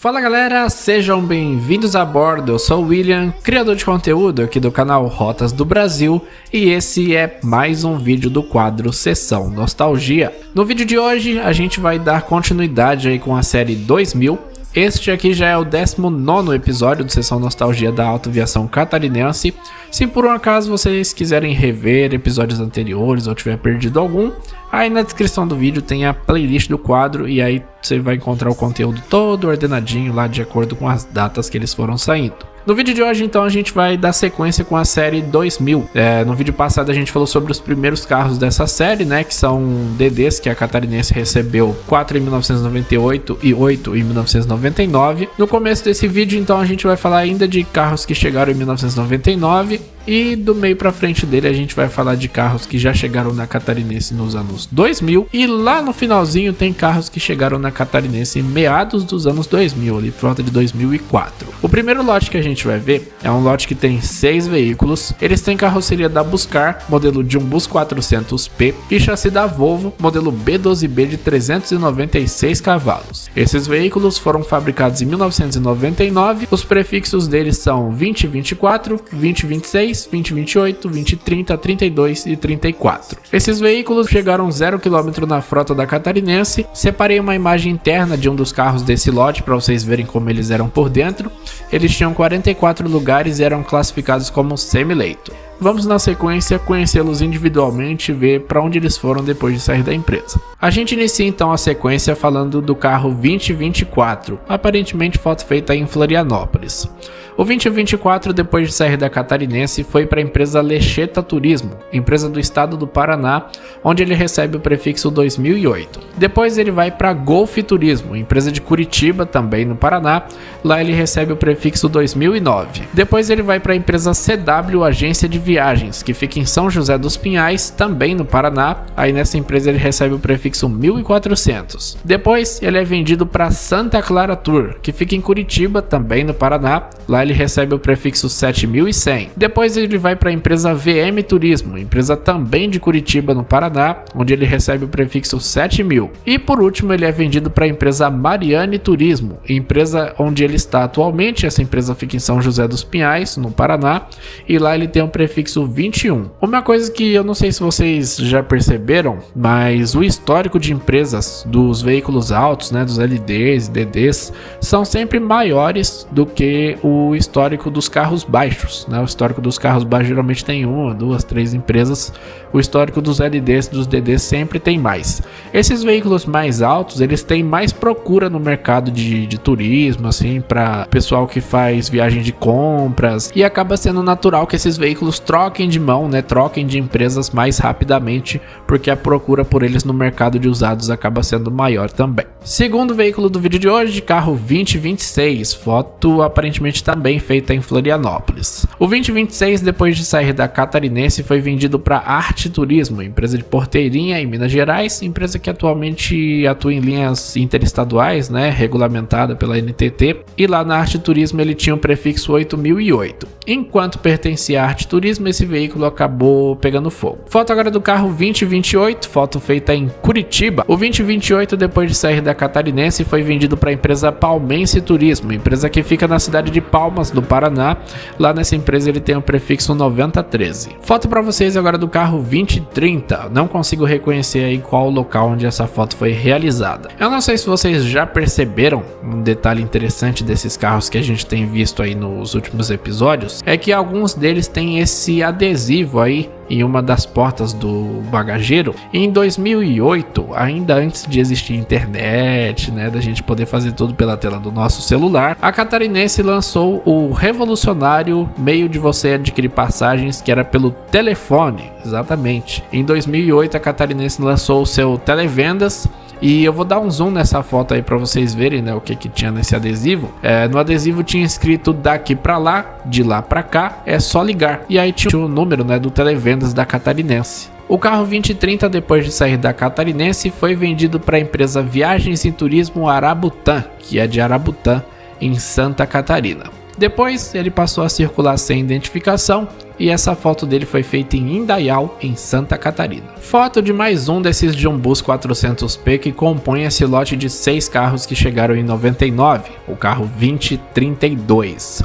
Fala galera, sejam bem-vindos a bordo, eu sou o William, criador de conteúdo aqui do canal Rotas do Brasil e esse é mais um vídeo do quadro Sessão Nostalgia. No vídeo de hoje a gente vai dar continuidade aí com a série 2000. Este aqui já é o 19º episódio do Sessão Nostalgia da Autoaviação Catarinense. Se por um acaso vocês quiserem rever episódios anteriores ou tiver perdido algum, aí na descrição do vídeo tem a playlist do quadro e aí você vai encontrar o conteúdo todo ordenadinho lá de acordo com as datas que eles foram saindo. No vídeo de hoje, então, a gente vai dar sequência com a série 2000. No vídeo passado a gente falou sobre os primeiros carros dessa série, né, que são DDs que a Catarinense recebeu 4 em 1998 e 8 em 1999. No começo desse vídeo, então, a gente vai falar ainda de carros que chegaram em 1999 e do meio pra frente dele a gente vai falar de carros que já chegaram na Catarinense nos anos 2000 e lá no finalzinho tem carros que chegaram na Catarinense em meados dos anos 2000, ali por volta de 2004. O primeiro lote que a gente vai ver é um lote que tem 6 veículos. Eles têm carroceria da Buscar, modelo de um Bus 400P, e chassi da Volvo, modelo B12B de 396 cavalos. Esses veículos foram fabricados em 1999. Os prefixos deles são 2024, 2026, 2028, 2030, 32 e 34. Esses veículos chegaram 0 km na frota da Catarinense. Separei uma imagem interna de um dos carros desse lote para vocês verem como eles eram por dentro. Eles tinham 44 lugares e eram classificados como semi-leito. Vamos na sequência conhecê-los individualmente e ver para onde eles foram depois de sair da empresa. A gente inicia então a sequência falando do carro 2024, aparentemente foto feita em Florianópolis. O 2024, depois de sair da Catarinense, foi para a empresa Lecheta Turismo, empresa do estado do Paraná, onde ele recebe o prefixo 2008. Depois ele vai para Golf Turismo, empresa de Curitiba, também no Paraná, lá ele recebe o prefixo 2009. Depois ele vai para a empresa CW Agência de Viagens, que fica em São José dos Pinhais, também no Paraná, aí nessa empresa ele recebe o prefixo 1400. Depois ele é vendido para Santa Clara Tour, que fica em Curitiba, também no Paraná, lá ele recebe o prefixo 7100. Depois ele vai para a empresa VM Turismo, empresa também de Curitiba no Paraná, onde ele recebe o prefixo 7000. E por último ele é vendido para a empresa Mariane Turismo, empresa onde ele está atualmente. Essa empresa fica em São José dos Pinhais, no Paraná, e lá ele tem o prefixo 21. Uma coisa que eu não sei se vocês já perceberam, mas o histórico de empresas dos veículos altos, né, dos LDs e DDs, são sempre maiores do que o histórico dos carros baixos, né? O histórico dos carros baixos geralmente tem 1, 2, 3 empresas. O histórico dos LDs e dos DDs sempre tem mais. Esses veículos mais altos, eles têm mais procura no mercado de turismo, assim, para pessoal que faz viagem de compras, e acaba sendo natural que esses veículos troquem de mão, né? Troquem de empresas mais rapidamente, porque a procura por eles no mercado de usados acaba sendo maior também. Segundo veículo do vídeo de hoje, carro 2026, foto aparentemente também feita em Florianópolis. O 2026, depois de sair da Catarinense, foi vendido para Arte Turismo, empresa de Porteirinha em Minas Gerais, empresa que atualmente atua em linhas interestaduais, né, regulamentada pela NTT, e lá na Arte Turismo ele tinha o prefixo 8008. Enquanto pertencia à Arte Turismo, esse veículo acabou pegando fogo. Foto agora do carro 2028, foto feita em Curitiba. O 2028, depois de sair da Catarinense, foi vendido para a empresa Palmense Turismo, empresa que fica na cidade de Palmas, no Paraná. Lá nessa empresa ele tem o prefixo 9013. Foto para vocês agora do carro 2030. Não consigo reconhecer aí qual o local onde essa foto foi realizada. Eu não sei se vocês já perceberam um detalhe interessante desses carros que a gente tem visto aí nos últimos episódios, é que alguns deles têm esse adesivo aí em uma das portas do bagageiro. Em 2008, ainda antes de existir internet, né, da gente poder fazer tudo pela tela do nosso celular, a Catarinense lançou o revolucionário meio de você adquirir passagens, que era pelo telefone. Exatamente. Em 2008, a Catarinense lançou o seu Televendas. E eu vou dar um zoom nessa foto aí para vocês verem, né, o que tinha nesse adesivo. No adesivo tinha escrito daqui para lá, de lá para cá, é só ligar. E aí tinha o número, né, do Televendas da Catarinense. O carro 2030, depois de sair da Catarinense, foi vendido para a empresa Viagens e Turismo Arabutã, que é de Arabutã, em Santa Catarina. Depois ele passou a circular sem identificação e essa foto dele foi feita em Indaial, em Santa Catarina. Foto de mais um desses John Bus 400p que compõe esse lote de 6 carros que chegaram em 99, o carro 2032.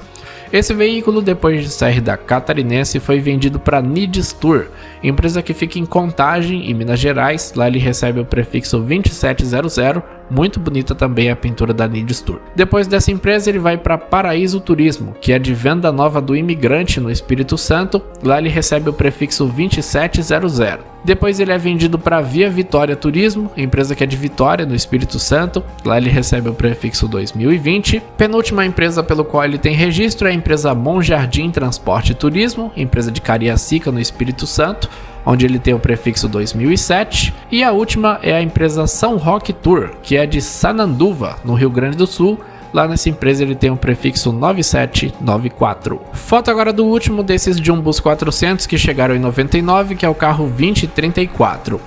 Esse veículo, depois de sair da Catarinense, foi vendido para Nidstur, empresa que fica em Contagem, em Minas Gerais. Lá ele recebe o prefixo 2700, muito bonita também a pintura da Nidstur. Depois dessa empresa ele vai para Paraíso Turismo, que é de Venda Nova do Imigrante, no Espírito Santo. Lá ele recebe o prefixo 2700. Depois ele é vendido para Via Vitória Turismo, empresa que é de Vitória, no Espírito Santo. Lá ele recebe o prefixo 2020. Penúltima empresa pelo qual ele tem registro é a empresa Monjardim Transporte e Turismo, empresa de Cariacica, no Espírito Santo, onde ele tem o prefixo 2007. E a última é a empresa São Roque Tour, que é de Sananduva, no Rio Grande do Sul. Lá nessa empresa ele tem o prefixo 9794. Foto agora do último desses John Bus 400 que chegaram em 99, que é o carro 2034.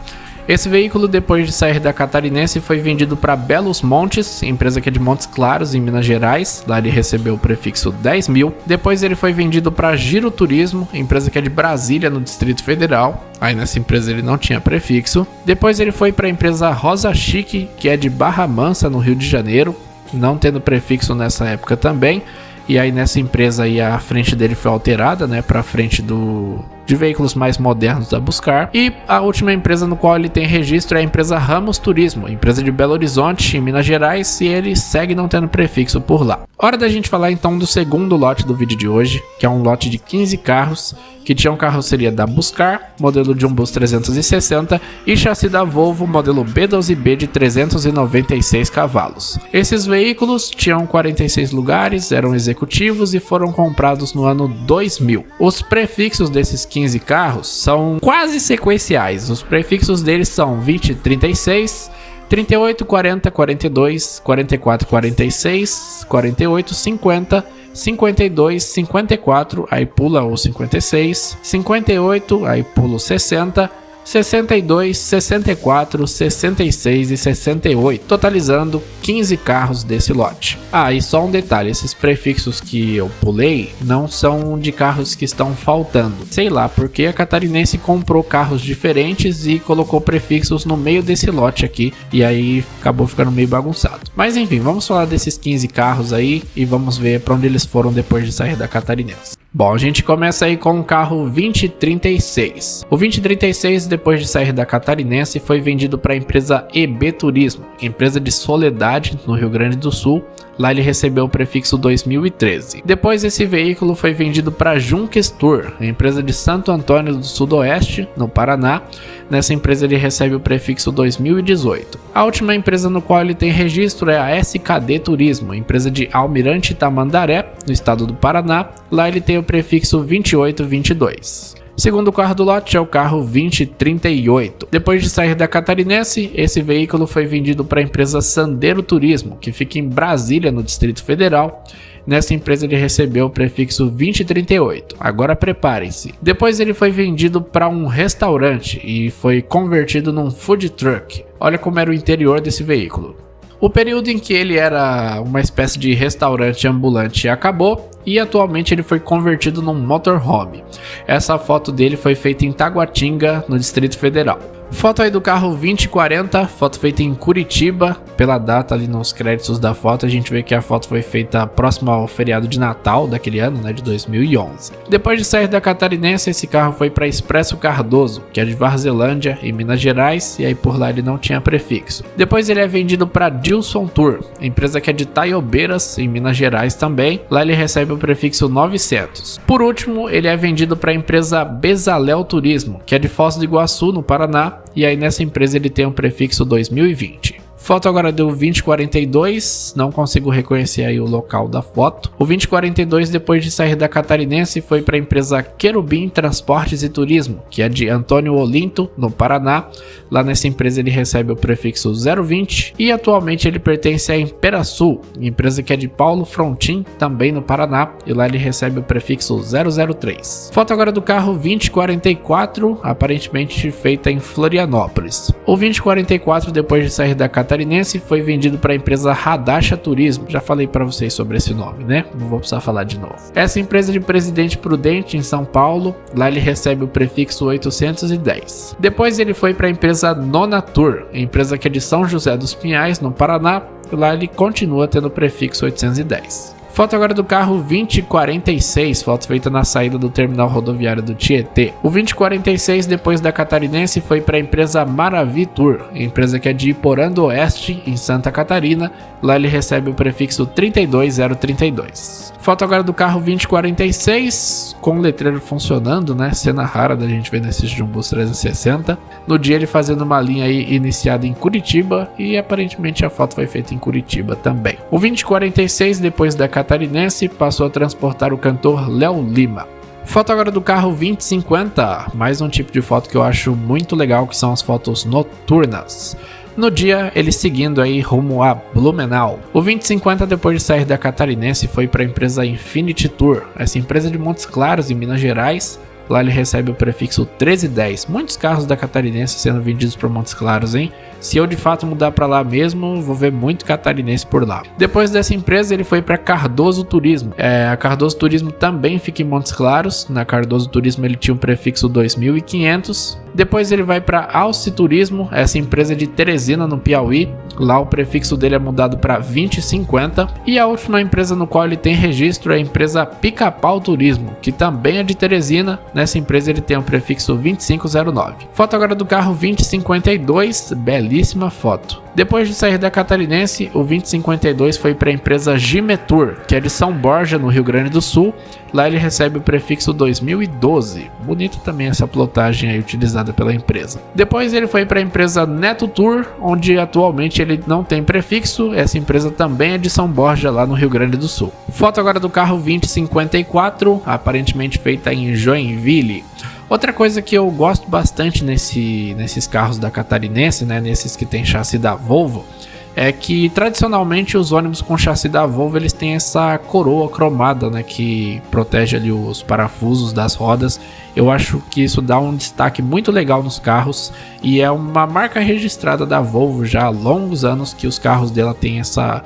Esse veículo, depois de sair da Catarinense, foi vendido para Belos Montes, empresa que é de Montes Claros, em Minas Gerais. Lá ele recebeu o prefixo 10.000. Depois ele foi vendido para Giro Turismo, empresa que é de Brasília, no Distrito Federal. Aí nessa empresa ele não tinha prefixo. Depois ele foi para a empresa Rosa Chique, que é de Barra Mansa, no Rio de Janeiro, não tendo prefixo nessa época também. E aí nessa empresa aí a frente dele foi alterada, né, para frente de veículos mais modernos da Buscar. E a última empresa no qual ele tem registro é a empresa Ramos Turismo, empresa de Belo Horizonte, em Minas Gerais, e ele segue não tendo prefixo por lá. Hora da gente falar então do segundo lote do vídeo de hoje, que é um lote de 15 carros que tinham carroceria da Buscar, modelo John Bus 360, e chassi da Volvo, modelo B12B de 396 cavalos. Esses veículos tinham 46 lugares, eram executivos e foram comprados no ano 2000. Os prefixos desses 15 carros são quase sequenciais. Os prefixos deles são 2036, 38, 40, 42, 44, 46, 48, 50, 52, 54, aí pula o 56, 58, aí pula o 60, 62, 64, 66 e 68, totalizando 15 carros desse lote. Ah, e só um detalhe, esses prefixos que eu pulei não são de carros que estão faltando. Sei lá, porque a Catarinense comprou carros diferentes e colocou prefixos no meio desse lote aqui, e aí acabou ficando meio bagunçado. Mas enfim, vamos falar desses 15 carros aí e vamos ver para onde eles foram depois de sair da Catarinense. Bom, a gente começa aí com o carro 2036. O 2036, depois de sair da Catarinense, foi vendido para a empresa EB Turismo, empresa de Soledade, no Rio Grande do Sul. Lá ele recebeu o prefixo 2013. Depois esse veículo foi vendido para Junques Tour, empresa de Santo Antônio do Sudoeste, no Paraná. Nessa empresa ele recebe o prefixo 2018. A última empresa no qual ele tem registro é a SKD Turismo, empresa de Almirante Tamandaré, no estado do Paraná. Lá ele tem o prefixo 2822. O segundo carro do lote é o carro 2038. Depois de sair da Catarinense, esse veículo foi vendido para a empresa Sandero Turismo, que fica em Brasília, no Distrito Federal. Nessa empresa ele recebeu o prefixo 2038. Agora preparem-se. Depois ele foi vendido para um restaurante e foi convertido num food truck. Olha como era o interior desse veículo. O período em que ele era uma espécie de restaurante ambulante acabou e atualmente ele foi convertido num motorhome. Essa foto dele foi feita em Taguatinga, no Distrito Federal. Foto aí do carro 2040, foto feita em Curitiba. Pela data ali nos créditos da foto, a gente vê que a foto foi feita próximo ao feriado de Natal daquele ano, né, de 2011. Depois de sair da Catarinense, esse carro foi para Expresso Cardoso, que é de Varzelândia, em Minas Gerais, e aí por lá ele não tinha prefixo. Depois ele é vendido para Dilson Tour, empresa que é de Taiobeiras, em Minas Gerais também. Lá ele recebe o prefixo 900. Por último, ele é vendido para a empresa Bezalel Turismo, que é de Foz do Iguaçu, no Paraná. E aí nessa empresa ele tem um prefixo 2020. Foto agora do 2042, não consigo reconhecer aí o local da foto. O 2042, depois de sair da Catarinense, foi para a empresa Querubim Transportes e Turismo, que é de Antônio Olinto, no Paraná. Lá nessa empresa ele recebe o prefixo 020 e atualmente ele pertence à Imperasul, empresa que é de Paulo Frontin, também no Paraná, e lá ele recebe o prefixo 003. Foto agora do carro 2044, aparentemente feita em Florianópolis. O 2044, depois de sair da Catarinense, catarinense, foi vendido para a empresa Radasha Turismo. Já falei para vocês sobre esse nome, né? Não vou precisar falar de novo. Essa empresa de Presidente Prudente, em São Paulo, lá ele recebe o prefixo 810. Depois ele foi para a empresa Nonatur, empresa que é de São José dos Pinhais, no Paraná. Lá ele continua tendo o prefixo 810. Foto agora do carro 2046, foto feita na saída do terminal rodoviário do Tietê. O 2046, depois da catarinense, foi para a empresa Maravitur, empresa que é de Iporã do Oeste, em Santa Catarina. Lá ele recebe o prefixo 32032. Foto agora do carro 2046, com o letreiro funcionando, né? Cena rara da gente ver nesses Jumbos 360. No dia ele fazendo uma linha aí iniciada em Curitiba, e aparentemente a foto foi feita em Curitiba também. O 2046, depois da catarinense, passou a transportar o cantor Léo Lima. Foto agora do carro 2050, mais um tipo de foto que eu acho muito legal, que são as fotos noturnas. No dia, ele seguindo aí rumo a Blumenau. O 2050, depois de sair da catarinense, foi para a empresa Infinity Tour, essa empresa de Montes Claros, em Minas Gerais. Lá ele recebe o prefixo 1310. Muitos carros da catarinense sendo vendidos para Montes Claros, hein? Se eu de fato mudar para lá mesmo, vou ver muito catarinense por lá. Depois dessa empresa, ele foi para Cardoso Turismo. A Cardoso Turismo também fica em Montes Claros. Na Cardoso Turismo ele tinha um prefixo 2500. Depois ele vai para Alce Turismo, essa empresa de Teresina, no Piauí. Lá o prefixo dele é mudado para 2050. E a última empresa no qual ele tem registro é a empresa Pica-Pau Turismo, que também é de Teresina. Nessa empresa ele tem o prefixo 2509. Foto agora do carro 2052, belíssima foto. Depois de sair da catarinense, o 2052 foi para a empresa Gimetur, que é de São Borja, no Rio Grande do Sul. Lá ele recebe o prefixo 2012. Bonita também essa plotagem aí utilizada pela empresa. Depois ele foi para a empresa Neto Tour, onde atualmente ele não tem prefixo. Essa empresa também é de São Borja, lá no Rio Grande do Sul. Foto agora do carro 2054, aparentemente feita em Joinville. Outra coisa que eu gosto bastante nesses carros da catarinense, né, nesses que tem chassi da Volvo, é que tradicionalmente os ônibus com chassi da Volvo eles têm essa coroa cromada, né, que protege ali os parafusos das rodas. Eu acho que isso dá um destaque muito legal nos carros e é uma marca registrada da Volvo já há longos anos que os carros dela têm essa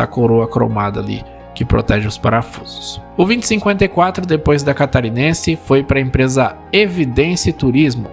coroa cromada ali, que protege os parafusos. O 2054, depois da catarinense, foi para a empresa Evidência Turismo.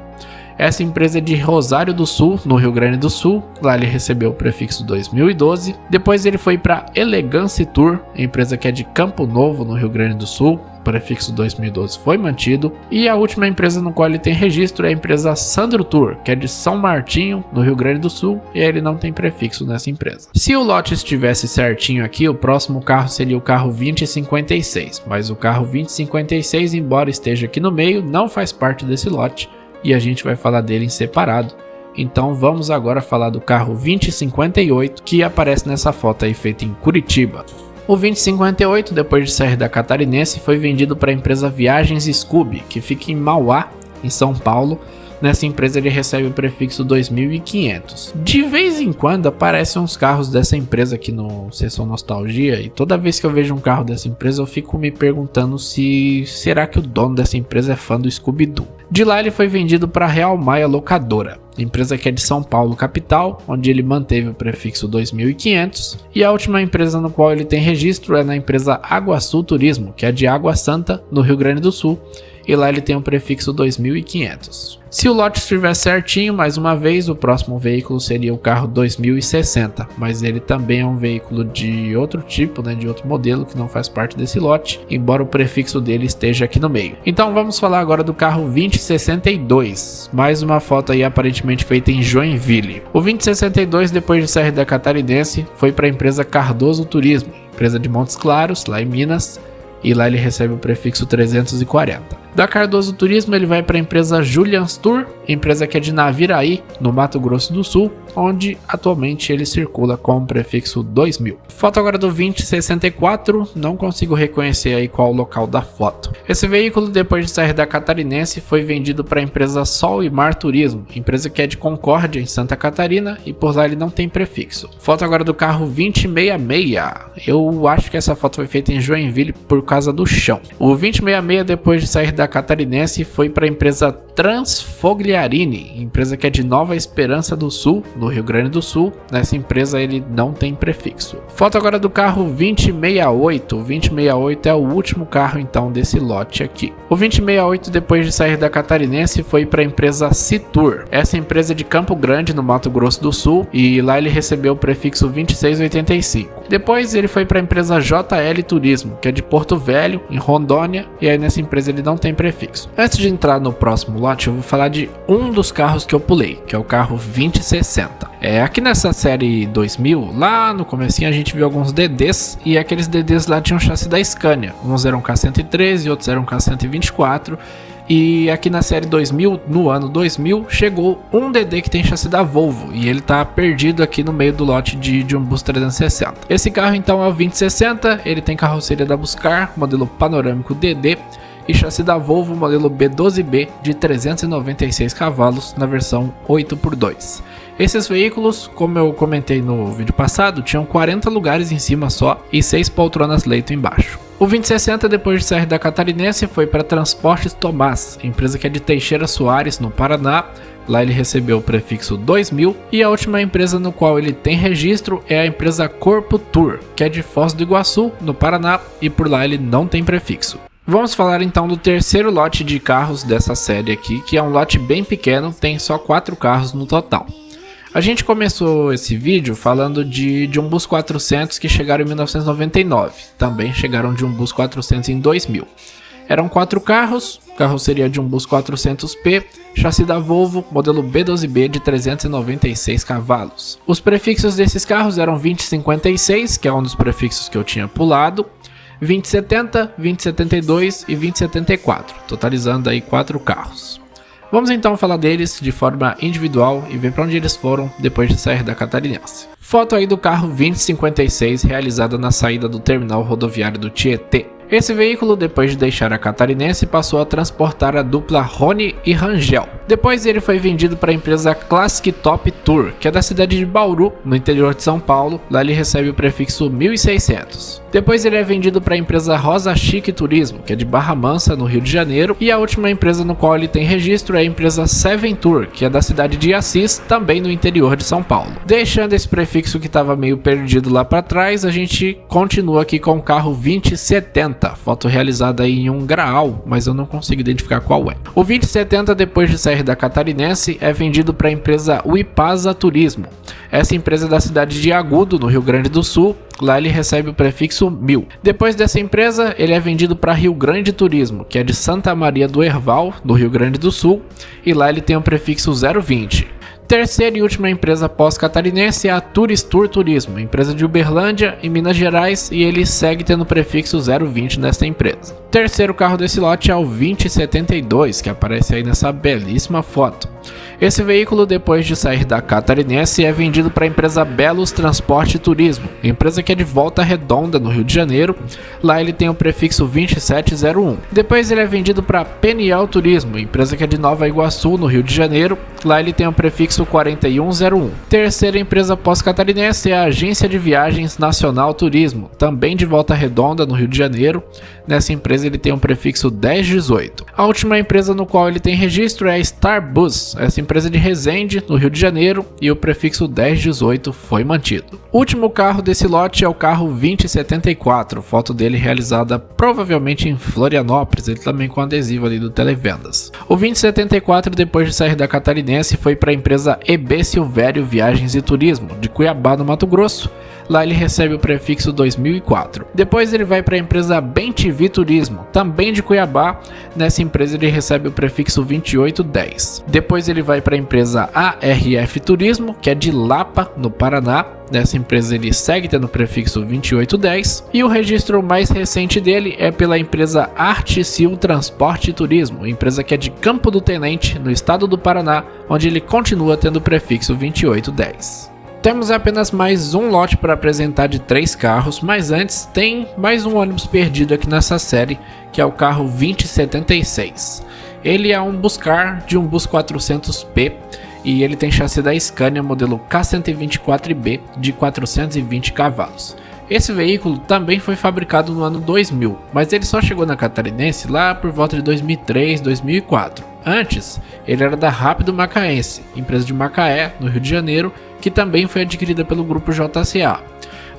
Essa empresa é de Rosário do Sul, no Rio Grande do Sul. Lá ele recebeu o prefixo 2012. Depois ele foi para Elegance Tour, empresa que é de Campo Novo, no Rio Grande do Sul. O prefixo 2012 foi mantido. E a última empresa no qual ele tem registro é a empresa Sandro Tour, que é de São Martinho, no Rio Grande do Sul. E ele não tem prefixo nessa empresa. Se o lote estivesse certinho aqui, o próximo carro seria o carro 2056. Mas o carro 2056, embora esteja aqui no meio, não faz parte desse lote. E a gente vai falar dele em separado. Então vamos agora falar do carro 2058, que aparece nessa foto aí feita em Curitiba. O 2058, depois de sair da catarinense, foi vendido para a empresa Viagens Scooby, que fica em Mauá, em São Paulo. Nessa empresa ele recebe o prefixo 2500. De vez em quando aparecem uns carros dessa empresa aqui no Sessão Nostalgia, e toda vez que eu vejo um carro dessa empresa eu fico me perguntando se será que o dono dessa empresa é fã do Scooby-Doo. De lá ele foi vendido para a Real Maia Locadora, empresa que é de São Paulo capital, onde ele manteve o prefixo 2500, e a última empresa no qual ele tem registro é na empresa Água Sul Turismo, que é de Água Santa, no Rio Grande do Sul, e lá ele tem o prefixo 2500. Se o lote estiver certinho, mais uma vez, o próximo veículo seria o carro 2060, mas ele também é um veículo de outro tipo, né, de outro modelo, que não faz parte desse lote, embora o prefixo dele esteja aqui no meio. Então vamos falar agora do carro 2062, mais uma foto aí aparentemente feita em Joinville. O 2062, depois de sair da catarinense, foi para a empresa Cardoso Turismo, empresa de Montes Claros, lá em Minas, e lá ele recebe o prefixo 340. Da Cardoso Turismo ele vai para a empresa Julians Tour, empresa que é de Naviraí, no Mato Grosso do Sul, onde atualmente ele circula com o prefixo 2000. Foto agora do 2064, não consigo reconhecer aí qual o local da foto. Esse veículo, depois de sair da catarinense, foi vendido para a empresa Sol e Mar Turismo, empresa que é de Concórdia, em Santa Catarina, e por lá ele não tem prefixo. Foto agora do carro 2066, eu acho que essa foto foi feita em Joinville por causa do chão. O 2066, depois de sair da Catarinense foi para a empresa Transfogliarini, empresa que é de Nova Esperança do Sul, no Rio Grande do Sul. Nessa empresa ele não tem prefixo. Foto agora do carro 2068. O 2068 é o último carro então desse lote aqui. O 2068, depois de sair da Catarinense, foi para a empresa Citur. Essa empresa é de Campo Grande, no Mato Grosso do Sul, e lá ele recebeu o prefixo 2685. Depois ele foi para a empresa JL Turismo, que é de Porto Velho, em Rondônia, e aí nessa empresa ele não tem prefixo. Antes de entrar no próximo lote, eu vou falar de um dos carros que eu pulei, que é o carro 2060. Aqui nessa série 2000, lá no comecinho a gente viu alguns DDs, e aqueles DDs lá tinham chassi da Scania. Uns eram K113 e outros eram K124. E aqui na série 2000, no ano 2000, chegou um DD que tem chassi da Volvo, e ele tá perdido aqui no meio do lote de um Bus 360. Esse carro então é o 2060, ele tem carroceria da Buscar, modelo panorâmico DD, e chassi da Volvo, modelo B12B, de 396 cavalos, na versão 8x2. Esses veículos, como eu comentei no vídeo passado, tinham 40 lugares em cima só e 6 poltronas leito embaixo. O 2060, depois de sair da Catarinense, foi para Transportes Tomás, empresa que é de Teixeira Soares, no Paraná. Lá ele recebeu o prefixo 2000, e a última empresa no qual ele tem registro é a empresa Corpo Tour, que é de Foz do Iguaçu, no Paraná, e por lá ele não tem prefixo. Vamos falar então do terceiro lote de carros dessa série aqui, que é um lote bem pequeno, tem só 4 carros no total. A gente começou esse vídeo falando de um Bus 400 que chegaram em 1999, também chegaram de um Bus 400 em 2000. Eram 4 carros, carroceria de um Bus 400P, chassi da Volvo, modelo B12B de 396 cavalos. Os prefixos desses carros eram 2056, que é um dos prefixos que eu tinha pulado, 2070, 2072 e 2074, totalizando aí 4 carros. Vamos então falar deles de forma individual e ver para onde eles foram depois de sair da Catarinense. Foto aí do carro 2056 realizada na saída do terminal rodoviário do Tietê. Esse veículo, depois de deixar a Catarinense, passou a transportar a dupla Rony e Rangel. Depois ele foi vendido para a empresa Classic Top Tour, que é da cidade de Bauru, no interior de São Paulo. Lá ele recebe o prefixo 1600. Depois ele é vendido para a empresa Rosa Chic Turismo, que é de Barra Mansa, no Rio de Janeiro. E a última empresa no qual ele tem registro é a empresa Seven Tour, que é da cidade de Assis, também no interior de São Paulo. Deixando esse prefixo que estava meio perdido lá para trás, a gente continua aqui com o carro 2070. Foto realizada aí em um Graal, mas eu não consigo identificar qual é. O 2070, depois de sair da Catarinense, é vendido para a empresa Uipasa Turismo. Essa empresa é da cidade de Agudo, no Rio Grande do Sul. Lá ele recebe o prefixo 1000. Depois dessa empresa, ele é vendido para Rio Grande Turismo, que é de Santa Maria do Herval, no Rio Grande do Sul, e lá ele tem o prefixo 020. Terceira e última empresa pós-catarinense é a Turistur Turismo, empresa de Uberlândia e Minas Gerais, e ele segue tendo o prefixo 020 nesta empresa. Terceiro carro desse lote é o 2072, que aparece aí nessa belíssima foto. Esse veículo, depois de sair da Catarinense, é vendido para a empresa Belos Transporte e Turismo, empresa que é de Volta Redonda, no Rio de Janeiro. Lá ele tem o prefixo 2701. Depois ele é vendido para Peniel Turismo, empresa que é de Nova Iguaçu, no Rio de Janeiro. Lá ele tem o prefixo 4101. Terceira empresa pós-catarinense é a Agência de Viagens Nacional Turismo, também de Volta Redonda, no Rio de Janeiro. Nessa empresa ele tem o prefixo 1018. A última empresa no qual ele tem registro é a Starbus, essa empresa de Resende, no Rio de Janeiro, e o prefixo 1018 foi mantido. O último carro desse lote é o carro 2074, foto dele realizada provavelmente em Florianópolis, ele também com adesivo ali do Televendas. O 2074, depois de sair da Catarinense, foi para a empresa EB Silvério Viagens e Turismo, de Cuiabá, no Mato Grosso. Lá ele recebe o prefixo 2004. Depois ele vai para a empresa BenTV Turismo, também de Cuiabá. Nessa empresa ele recebe o prefixo 2810. Depois ele vai para a empresa ARF Turismo, que é de Lapa, no Paraná. Nessa empresa ele segue tendo o prefixo 2810. E o registro mais recente dele é pela empresa Articil Transporte e Turismo, empresa que é de Campo do Tenente, no estado do Paraná, onde ele continua tendo o prefixo 2810. Temos apenas mais um lote para apresentar de 3 carros, mas antes tem mais um ônibus perdido aqui nessa série, que é o carro 2076. Ele é um Buscar de um Bus 400P e ele tem chassi da Scania modelo K124B de 420 cavalos. Esse veículo também foi fabricado no ano 2000, mas ele só chegou na Catarinense lá por volta de 2003, 2004. Antes, ele era da Rápido Macaense, empresa de Macaé, no Rio de Janeiro, que também foi adquirida pelo grupo JCA.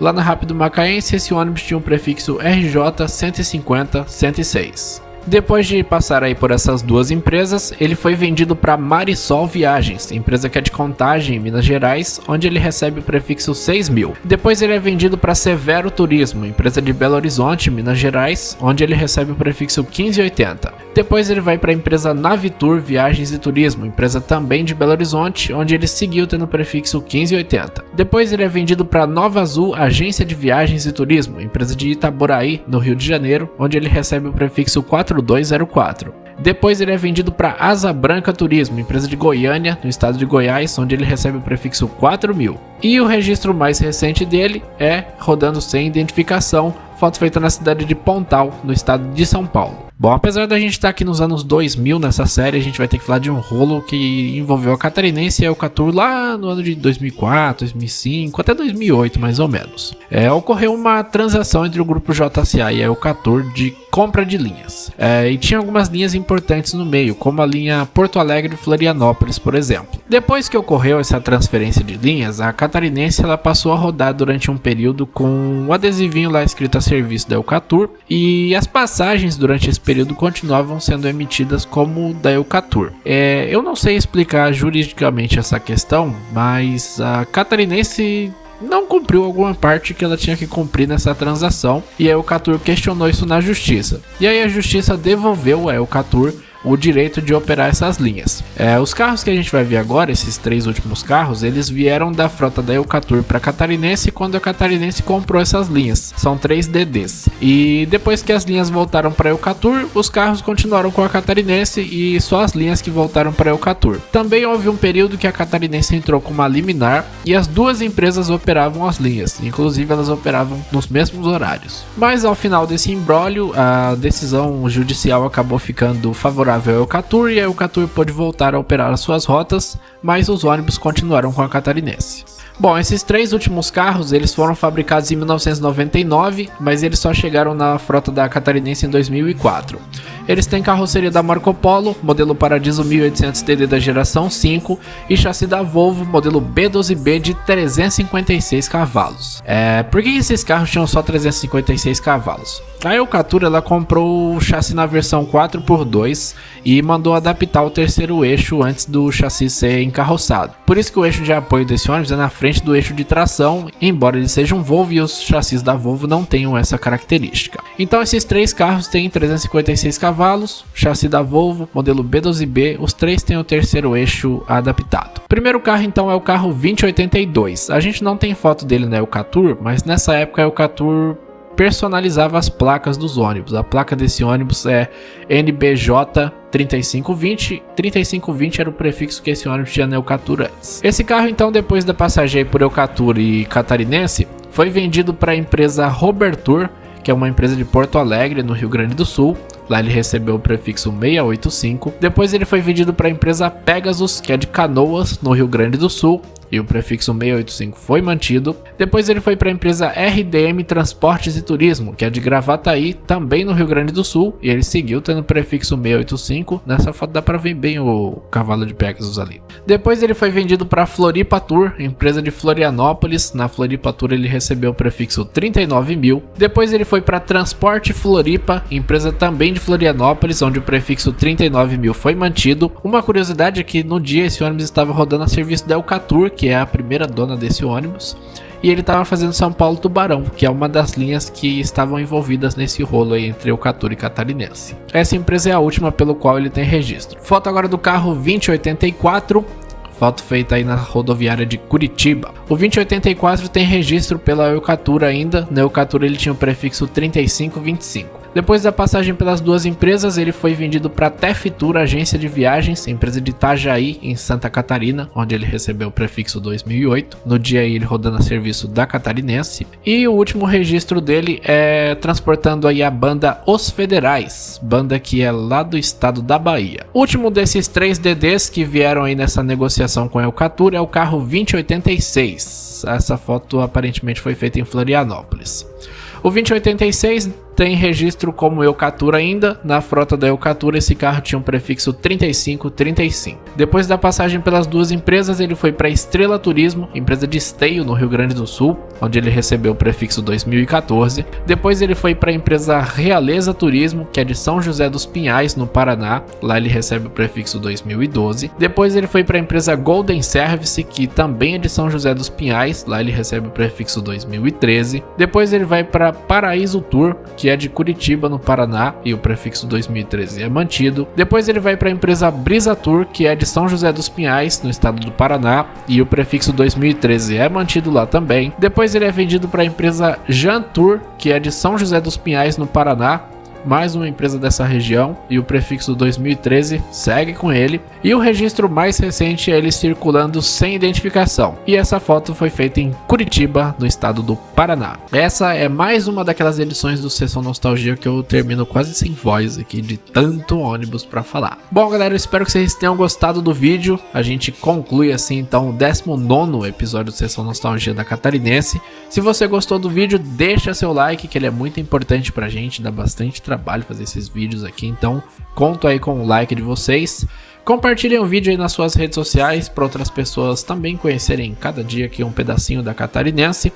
Lá na Rápido Macaense, esse ônibus tinha um prefixo RJ 150-106. Depois de passar aí por essas duas empresas, ele foi vendido para Marisol Viagens, empresa que é de Contagem, em Minas Gerais, onde ele recebe o prefixo 6000. Depois ele é vendido para Severo Turismo, empresa de Belo Horizonte, Minas Gerais, onde ele recebe o prefixo 1580. Depois ele vai para a empresa Navitur Viagens e Turismo, empresa também de Belo Horizonte, onde ele seguiu tendo o prefixo 1580. Depois ele é vendido para Nova Azul Agência de Viagens e Turismo, empresa de Itaboraí, no Rio de Janeiro, onde ele recebe o prefixo 4204. Depois ele é vendido para Asa Branca Turismo, empresa de Goiânia, no estado de Goiás, onde ele recebe o prefixo 4000. E o registro mais recente dele é rodando sem identificação, foto feita na cidade de Pontal, no estado de São Paulo. Bom, apesar da gente estar aqui nos anos 2000 nessa série, a gente vai ter que falar de um rolo que envolveu a Catarinense e a Eucatur lá no ano de 2004, 2005, até 2008 mais ou menos. Ocorreu uma transação entre o grupo JCA e a Eucatur de compra de linhas. E tinha algumas linhas importantes no meio, como a linha Porto Alegre e Florianópolis, por exemplo. Depois que ocorreu essa transferência de linhas, a Catarinense ela passou a rodar durante um período com um adesivinho lá escrito a serviço da Eucatur, e as passagens durante esse período continuavam sendo emitidas como da Eucatur. Eu não sei explicar juridicamente essa questão, mas a Catarinense não cumpriu alguma parte que ela tinha que cumprir nessa transação, e a Eucatur questionou isso na justiça. E aí a justiça devolveu a Eucatur o direito de operar essas linhas. Os carros que a gente vai ver agora, esses três últimos carros, eles vieram da frota da Eucatur para a Catarinense quando a Catarinense comprou essas linhas. São 3 DDs. E depois que as linhas voltaram para a Eucatur, os carros continuaram com a Catarinense e só as linhas que voltaram para a Eucatur. Também houve um período que a Catarinense entrou com uma liminar e as duas empresas operavam as linhas, inclusive elas operavam nos mesmos horários. Mas ao final desse imbróglio, a decisão judicial acabou ficando favorável à Eucatur e a Eucatur pôde voltar a operar as suas rotas, mas os ônibus continuaram com a Catarinense. Bom, esses três últimos carros eles foram fabricados em 1999, mas eles só chegaram na frota da Catarinense em 2004. Eles têm carroceria da Marco Polo, modelo Paradiso 1800TD da geração 5 e chassi da Volvo, modelo B12B de 356 cavalos. Por que esses carros tinham só 356 cavalos? A Eucatur ela comprou o chassi na versão 4x2 e mandou adaptar o terceiro eixo antes do chassi ser encarroçado. Por isso que o eixo de apoio desse ônibus é na frente do eixo de tração, embora ele seja um Volvo e os chassis da Volvo não tenham essa característica. Então esses três carros têm 356 cavalos, chassi da Volvo, modelo B12B, os três têm o terceiro eixo adaptado. O primeiro carro então é o carro 2082. A gente não tem foto dele na Eucatur, mas nessa época a Eucatur personalizava as placas dos ônibus. A placa desse ônibus é NBJ 3520. 3520 era o prefixo que esse ônibus tinha na Eucatur antes. Esse carro então, depois da passagem por Eucatur e Catarinense, foi vendido para a empresa Robertur, que é uma empresa de Porto Alegre, no Rio Grande do Sul. Lá ele recebeu o prefixo 685. Depois ele foi vendido para a empresa Pegasus, que é de Canoas, no Rio Grande do Sul, e o prefixo 685 foi mantido. Depois ele foi para a empresa RDM Transportes e Turismo, que é de Gravataí, também no Rio Grande do Sul, e ele seguiu tendo o prefixo 685. Nessa foto dá para ver bem o cavalo de Pegasus ali. Depois ele foi vendido para Floripa Tour, empresa de Florianópolis. Na Floripa Tour ele recebeu o prefixo 39.000. Depois ele foi para Transporte Floripa, empresa também de Florianópolis, onde o prefixo 39.000 foi mantido. Uma curiosidade é que no dia esse ônibus estava rodando a serviço da Eucatur, que é a primeira dona desse ônibus, e ele estava fazendo São Paulo Tubarão, que é uma das linhas que estavam envolvidas nesse rolo aí entre Eucatur e Catarinense. Essa empresa é a última pelo qual ele tem registro. Foto agora do carro 2084. Foto feita aí na rodoviária de Curitiba. O 2084 tem registro pela Eucatur ainda. Na Eucatur ele tinha o prefixo 3525. Depois da passagem pelas duas empresas, ele foi vendido para a Teftour Agência de Viagens, empresa de Itajaí, em Santa Catarina, onde ele recebeu o prefixo 2008, no dia ele rodando a serviço da Catarinense. E o último registro dele é transportando aí a banda Os Federais, banda que é lá do estado da Bahia. O último desses 3 DDs que vieram aí nessa negociação com a Eucatur é o carro 2086. Essa foto aparentemente foi feita em Florianópolis. O 2086 tem registro como Eucatur ainda. Na frota da Eucatur esse carro tinha um prefixo 3535. Depois da passagem pelas duas empresas, ele foi para Estrela Turismo, empresa de Esteio no Rio Grande do Sul, onde ele recebeu o prefixo 2014. Depois ele foi para a empresa Realeza Turismo, que é de São José dos Pinhais, no Paraná. Lá ele recebe o prefixo 2012. Depois ele foi para a empresa Golden Service, que também é de São José dos Pinhais. Lá ele recebe o prefixo 2013. Depois ele vai para Paraíso Tour, que é de Curitiba, no Paraná, e o prefixo 2013 é mantido. Depois ele vai para a empresa Brisa Tour, que é de São José dos Pinhais, no estado do Paraná, e o prefixo 2013 é mantido lá também. Depois ele é vendido para a empresa Jan Tour, que é de São José dos Pinhais, no Paraná, mais uma empresa dessa região, e o prefixo 2013 segue com ele. E o registro mais recente é ele circulando sem identificação, e essa foto foi feita em Curitiba, no estado do Paraná. Essa é mais uma daquelas edições do Sessão Nostalgia que eu termino quase sem voz aqui, de tanto ônibus para falar. Bom galera, eu espero que vocês tenham gostado do vídeo. A gente conclui assim então o 19º episódio do Sessão Nostalgia da Catarinense. Se você gostou do vídeo, deixa seu like, que ele é muito importante pra gente, dá bastante trabalho fazer esses vídeos aqui, então conto aí com o like de vocês. Compartilhem o vídeo aí nas suas redes sociais para outras pessoas também conhecerem cada dia aqui um pedacinho da Catarinense.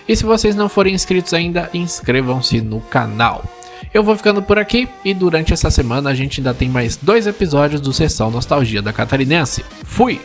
E se vocês não forem inscritos ainda, inscrevam-se no canal. Eu vou ficando por aqui e durante essa semana a gente ainda tem mais 2 episódios do Sessão Nostalgia da Catarinense. Fui!